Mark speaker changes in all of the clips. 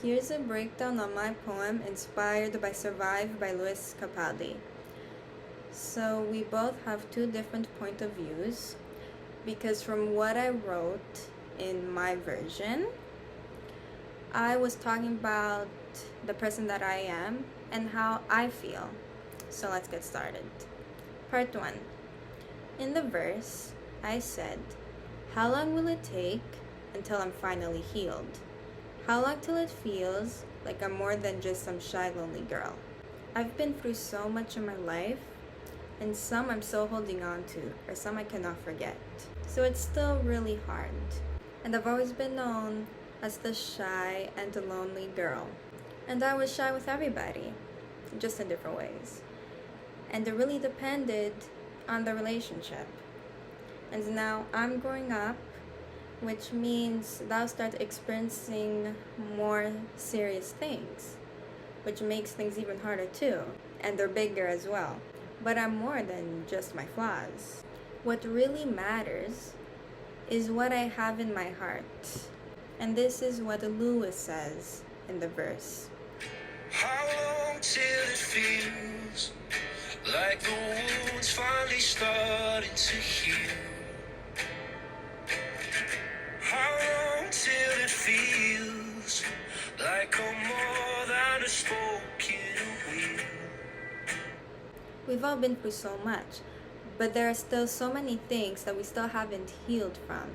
Speaker 1: Here's a breakdown on my poem inspired by Survive by Capaldi. So we both have two different point of views because from what I wrote in my version, I was talking about the person that I am and how I feel. So let's get started. Part 1. In the verse, I said, "How long will it take until I'm finally healed? How long till it feels like I'm more than just some shy, lonely girl? I've been through so much in my life, and some I'm still holding on to, or some I cannot forget. So it's still really hard. And I've always been known as the shy and the lonely girl. And I was shy with everybody, just in different ways. And it really depended on the relationship. And now I'm growing up, which means that I'll start experiencing more serious things, which makes things even harder too, and they're bigger as well. But I'm more than just my flaws. What really matters is what I have in my heart. And this is what Lewis says in the verse.
Speaker 2: How long till it feels like the wound's finally starting to heal? How long till it feels like I'm more than a spoken wheel?
Speaker 1: We've all been through so much, but there are still so many things that we still haven't healed from.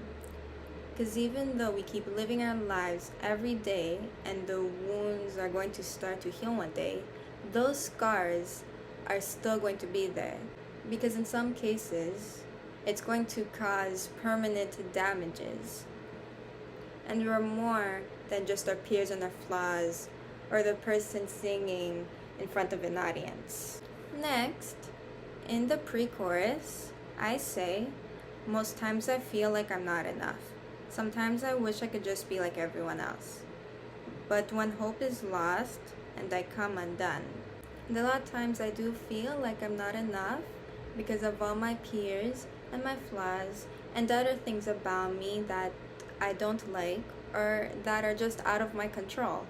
Speaker 1: Because even though we keep living our lives every day and the wounds are going to start to heal one day, those scars are still going to be there. Because in some cases, it's going to cause permanent damages. And we're more than just our peers and our flaws or the person singing in front of an audience. Next, in the pre-chorus, I say, most times I feel like I'm not enough. Sometimes I wish I could just be like everyone else. But when hope is lost and I come undone. And a lot of times I do feel like I'm not enough because of all my peers and my flaws and other things about me that I don't like or that are just out of my control.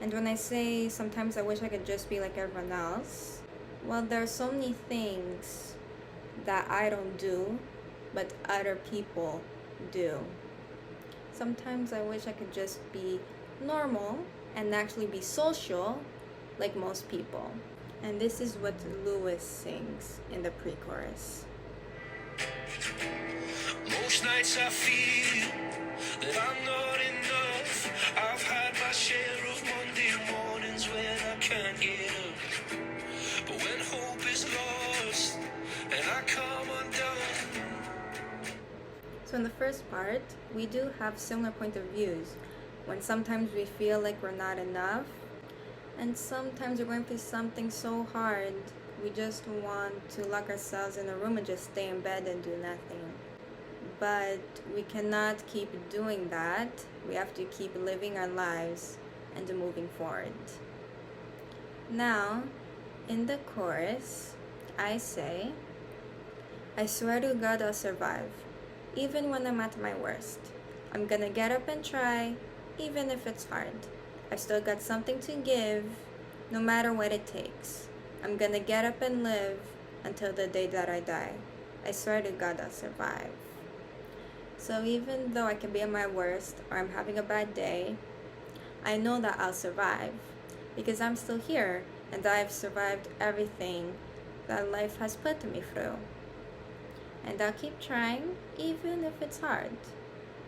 Speaker 1: And when I say sometimes I wish I could just be like everyone else, well, there are so many things that I don't do, but other people do. Sometimes I wish I could just be normal and actually be social like most people. And this is what Lewis sings in the pre-chorus.
Speaker 2: Most nights I feel that I'm not enough. I've had my share of Monday mornings when I can't get up. But when hope is lost and I come undone.
Speaker 1: So in the first part, we do have similar point of views. When sometimes we feel like we're not enough, and sometimes we're going through something so hard, we just want to lock ourselves in a room and just stay in bed and do nothing. But we cannot keep doing that. We have to keep living our lives and moving forward. Now, in the chorus, I say, I swear to God I'll survive, even when I'm at my worst. I'm gonna get up and try, even if it's hard. I've still got something to give, no matter what it takes. I'm gonna get up and live until the day that I die. I swear to God I'll survive. So even though I can be at my worst or I'm having a bad day, I know that I'll survive because I'm still here and I've survived everything that life has put me through. And I'll keep trying even if it's hard.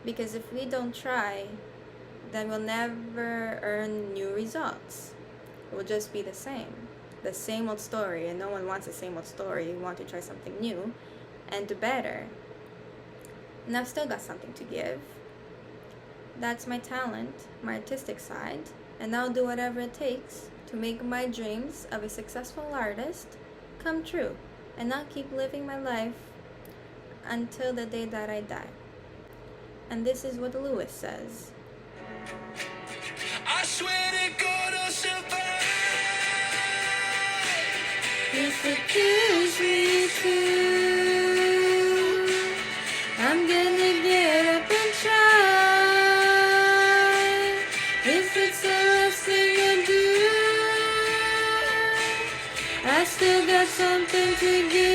Speaker 1: Because if we don't try, then we'll never earn new results. It will just be the same old story, and no one wants the same old story. You want to try something new and do better. And I've still got something to give. That's my talent, my artistic side, and I'll do whatever it takes to make my dreams of a successful artist come true. And I'll keep living my life until the day that I die. And this is what Lewis says.
Speaker 2: I swear to God I'll survive.
Speaker 1: If it kills me too, I'm gonna get up and try. If it's a I still got something to give.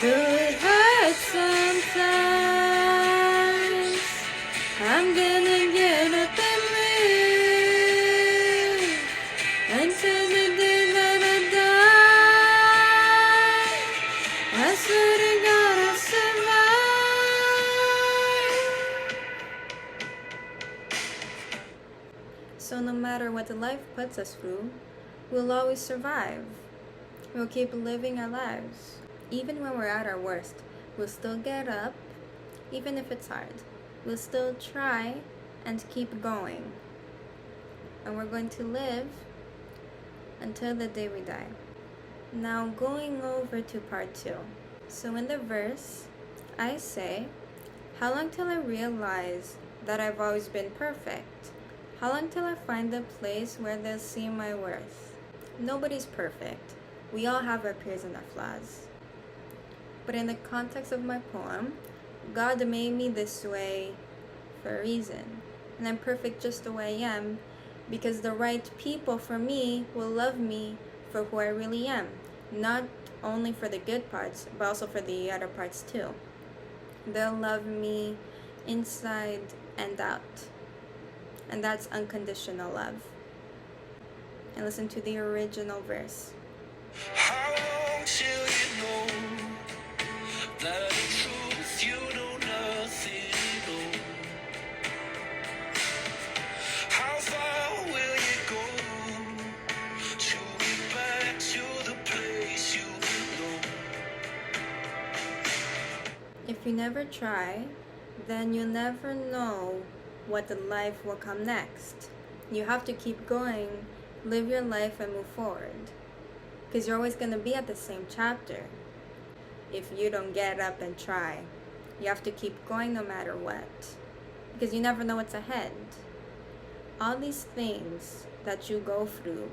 Speaker 1: Though it hurts sometimes, I'm gonna get up and live until the day that I die. I swear to God I'll survive. So no matter what life puts us through, we'll always survive. We'll keep living our lives. Even when we're at our worst, we'll still get up, even if it's hard. We'll still try and keep going. And we're going to live until the day we die. Now going over to part 2. So in the verse, I say, how long till I realize that I've always been perfect? How long till I find the place where they'll see my worth? Nobody's perfect. We all have our peers and our flaws. But in the context of my poem, God made me this way for a reason. And I'm perfect just the way I am, because the right people for me will love me for who I really am. Not only for the good parts, but also for the other parts too. They'll love me inside and out. And that's unconditional love. And listen to the original verse.
Speaker 2: How long till you know that in truth you know nothing at all? How far will you go to get back to the place you belong?
Speaker 1: If you never try, then you'll never know what the life will come next. You have to keep going, live your life and move forward. Because you're always going to be at the same chapter if you don't get up and try. You have to keep going no matter what. Because you never know what's ahead. All these things that you go through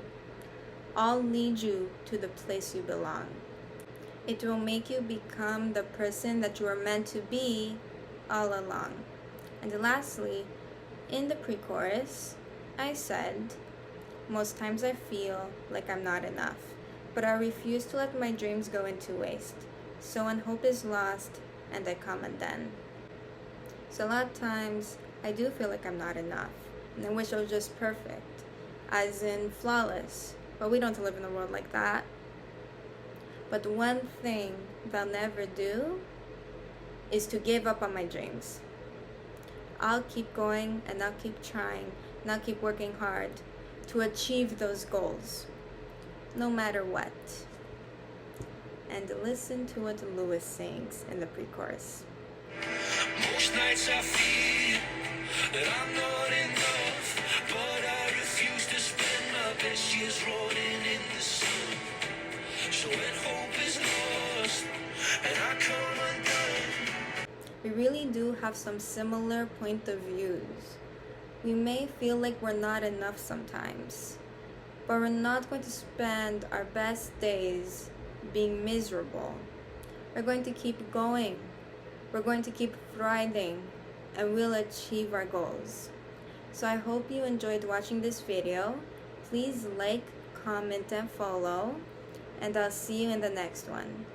Speaker 1: all lead you to the place you belong. It will make you become the person that you are meant to be all along. And lastly, in the pre-chorus, I said, most times I feel like I'm not enough, but I refuse to let my dreams go into waste. So when hope is lost and I come undone. So a lot of times I do feel like I'm not enough, and I wish I was just perfect, as in flawless. But we don't live in a world like that. But one thing they'll never do is to give up on my dreams. I'll keep going and I'll keep trying and I'll keep working hard to achieve those goals, no matter what. And listen to what Lewis sings in the pre-chorus.
Speaker 2: Most nights I feel that I'm not enough, but I refuse to spend my best years rolling in the sun. So when hope is lost and I come undone.
Speaker 1: We really do have some similar point of views. We may feel like we're not enough sometimes, but we're not going to spend our best days being miserable. We're going to keep going. We're going to keep thriving, and we'll achieve our goals. So I hope you enjoyed watching this video. Please like, comment, and follow, and I'll see you in the next one.